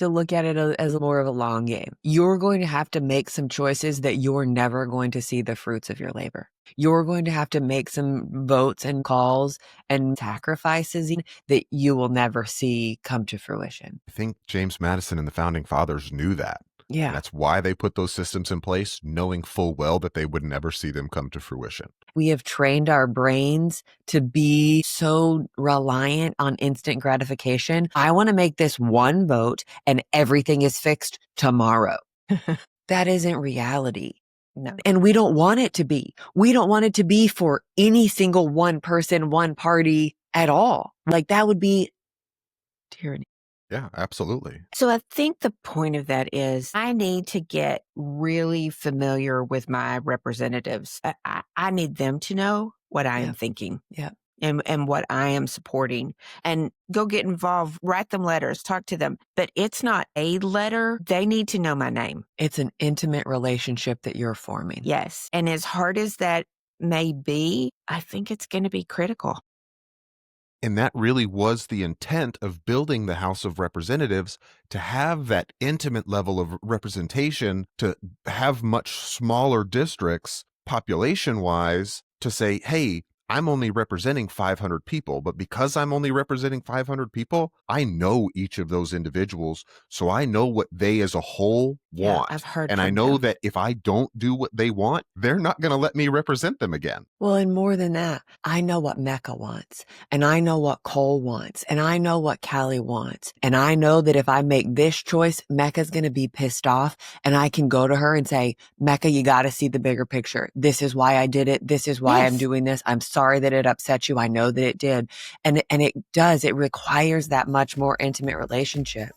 to look at it as more of a long game. You're going to have to make some choices that you're never going to see the fruits of your labor. You're going to have to make some votes and calls and sacrifices that you will never see come to fruition. I think James Madison and the founding fathers knew that. Yeah. And that's why they put those systems in place, knowing full well that they would never see them come to fruition. We have trained our brains to be so reliant on instant gratification. I want to make this one vote and everything is fixed tomorrow. That isn't reality. No. And we don't want it to be. We don't want it to be for any single one person, one party at all. Like that would be tyranny. Yeah, absolutely. So I think the point of that is I need to get really familiar with my representatives. I need them to know what I am thinking. Yeah. And what I am supporting, and go get involved, write them letters, talk to them. But it's not a letter. They need to know my name. It's an intimate relationship that you're forming. Yes. And as hard as that may be, I think it's going to be critical. And that really was the intent of building the House of Representatives, to have that intimate level of representation, to have much smaller districts population-wise, to say, hey, I'm only representing 500 people, but because I'm only representing 500 people, I know each of those individuals, so I know what they as a whole want. I've heard and from I know them. that if I don't do what they want, they're not going to let me represent them again. Well, and more than that, I know what Mecca wants, and I know what Cole wants, and I know what Callie wants. And I know that if I make this choice, Mecca's going to be pissed off, and I can go to her and say, Mecca, you got to see the bigger picture. This is why I did it. This is why I'm doing this. I'm sorry that it upset you. I know that it did. And it does. It requires that much more intimate relationship.